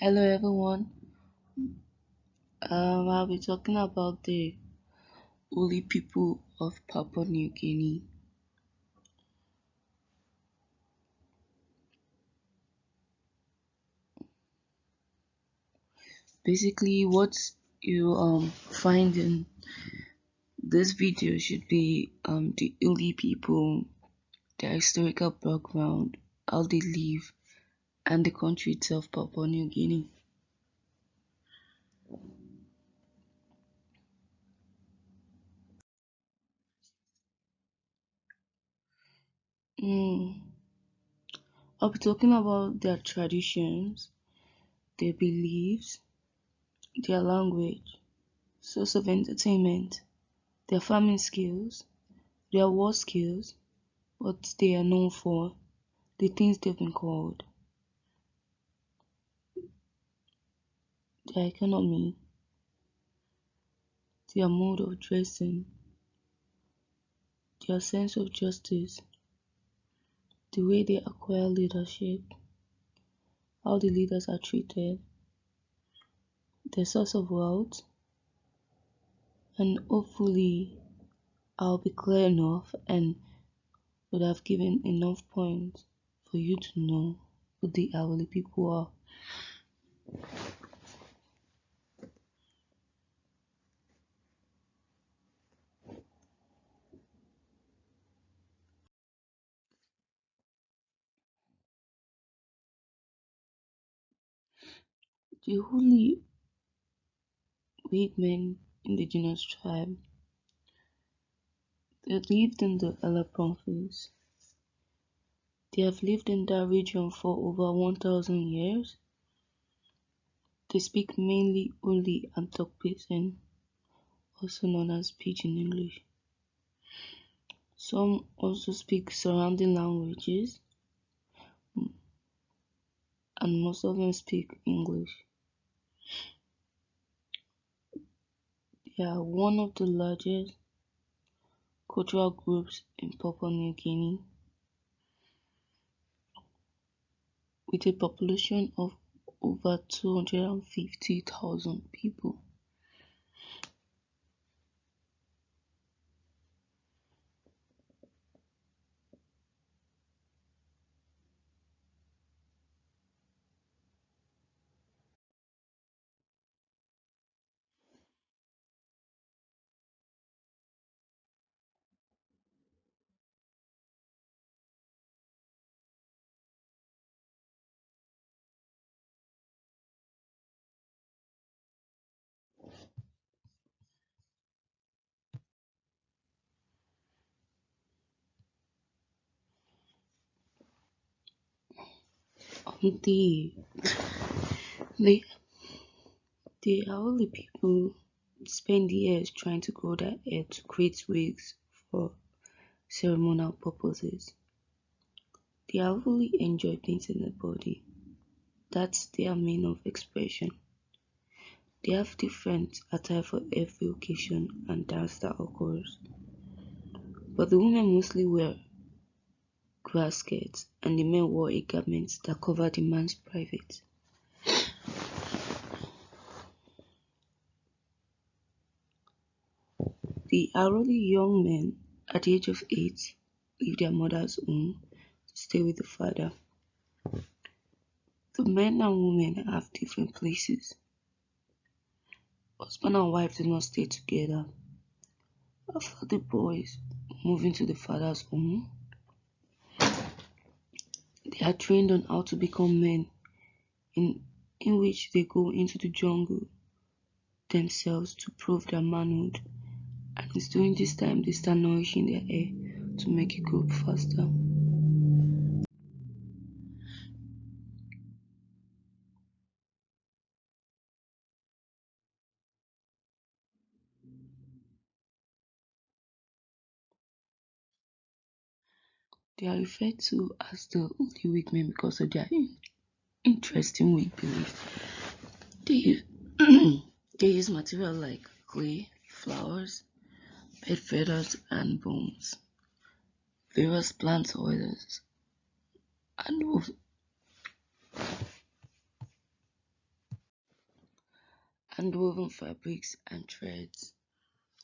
Hello everyone. I'll be talking about the Huli people of Papua New Guinea. Basically, what you find in this video should be the Huli people, their historical background, how they live, and the country itself, Papua New Guinea. Mm, I'll be talking about their traditions, their beliefs, their language, source of entertainment, their farming skills, their war skills, what they are known for, the things they've been called, their economy, their mode of dressing, their sense of justice, the way they acquire leadership, how the leaders are treated, their source of wealth, and hopefully I'll be clear enough and would have given enough points for you to know who the Huli people are. The Huli Weidman indigenous tribe, they lived in the Ella province. They have lived in that region for over 1,000 years. They speak mainly Huli and Tok-Pisin, also known as Pidgin English. Some also speak surrounding languages, and most of them speak English. They are one of the largest cultural groups in Papua New Guinea, with a population of over 250,000 people. The the the Aoli people spend years trying to grow their hair to create wigs for ceremonial purposes. They Aoli enjoy painting their body. That's their main of expression. They have different attire for every occasion and dance that occurs. But the women mostly wear grass skirts and the men wore a garment that covered the man's private. The Aroli young men at the age of 8 leave their mother's home to stay with the father. The men and women have different places. Husband and wife do not stay together. After the boys move into the father's home, they are trained on how to become men, in which they go into the jungle themselves to prove their manhood, and it's during this time they start nourishing their hair to make it grow faster. They are referred to as the Holy Wig Men because of their interesting wig belief. They use, they use material like clay, flowers, bird feathers, and bones, various plant oils, and and woven fabrics and threads,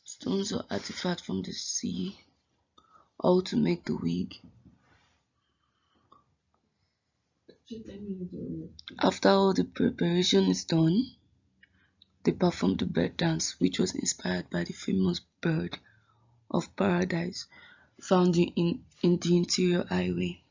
stones or artifacts from the sea, all to make the wig. After all the preparation is done, they perform the bird dance, which was inspired by the famous bird of paradise found in the interior highway.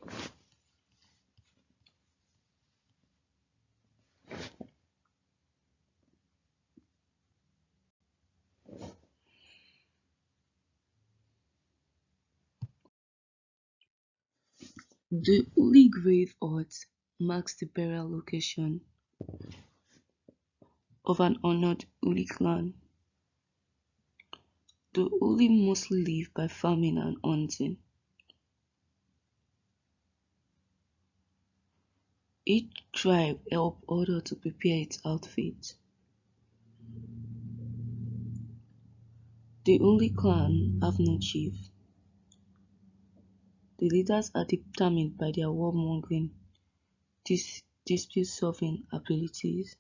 The Huli grave hut marks the burial location of an honored Huli clan. The Huli mostly live by farming and hunting. Each tribe help other to prepare its outfit. The Huli clan have no chief. The leaders are determined by their warmongering, dispute-solving abilities,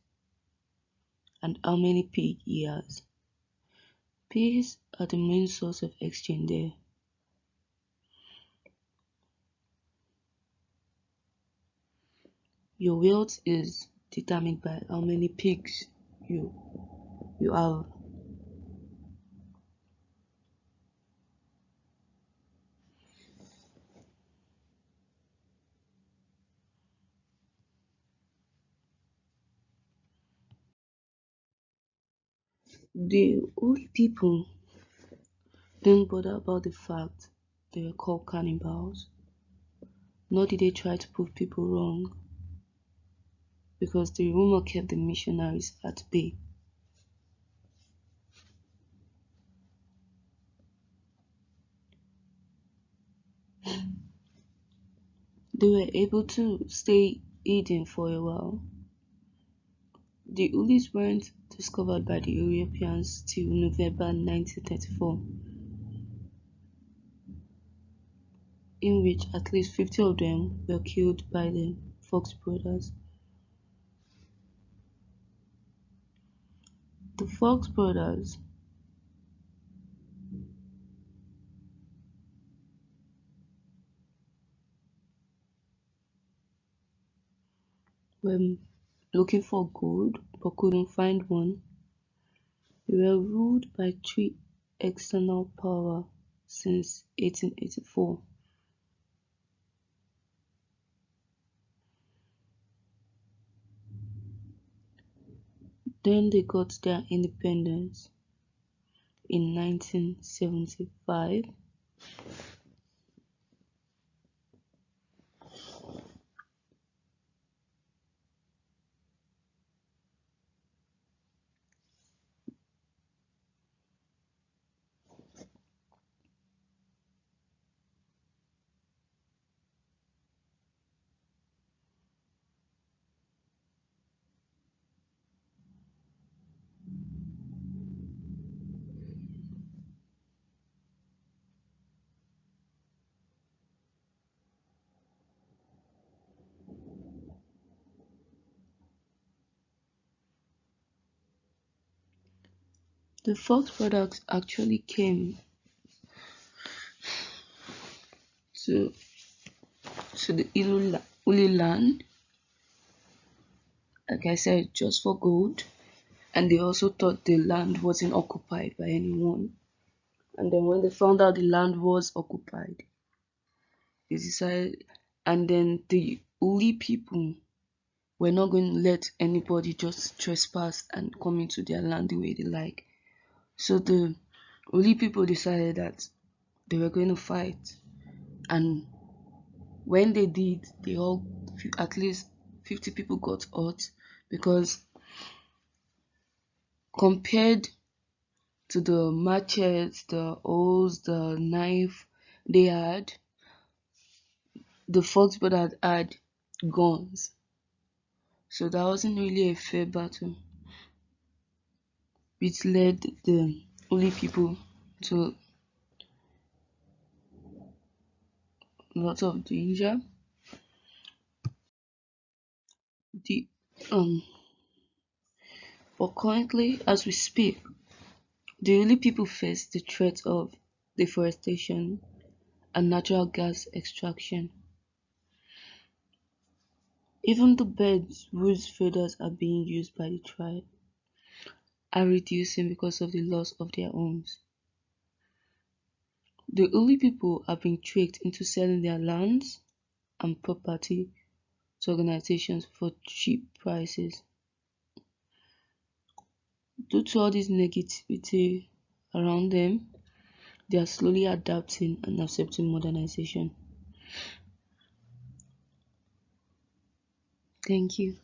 and how many pigs he has. Pigs are the main source of exchange there. Your wealth is determined by how many pigs you you have. The old people didn't bother about the fact they were called cannibals, nor did they try to prove people wrong, because the rumor kept the missionaries at bay. They were able to stay hidden for a while. The Ulis weren't discovered by the Europeans till November 1934, in which at least 50 of them were killed by the Fox brothers. The Fox brothers were looking for gold but couldn't find one. They were ruled by three external powers since 1884. Then they got their independence in 1975. The Fox brothers actually came to the Uli land, like I said, just for gold, and they also thought the land wasn't occupied by anyone. And then when they found out the land was occupied, they decided, and then the Uli people were not going to let anybody just trespass and come into their land the way they like. So the Uli people decided that they were going to fight, and when they did, they all at least 50 people got hurt because compared to the machetes, the hoes, the knife they had, the Fox brothers had guns. So that wasn't really a fair battle, which led the Uli people to a lot of danger. The um But currently, as we speak, the Huli people face the threat of deforestation and natural gas extraction. Even the birds whose feathers are being used by the tribe are reducing because of the loss of their homes. The Huli people are being tricked into selling their lands and property to organizations for cheap prices. Due to all this negativity around them, they are slowly adapting and accepting modernization. Thank you.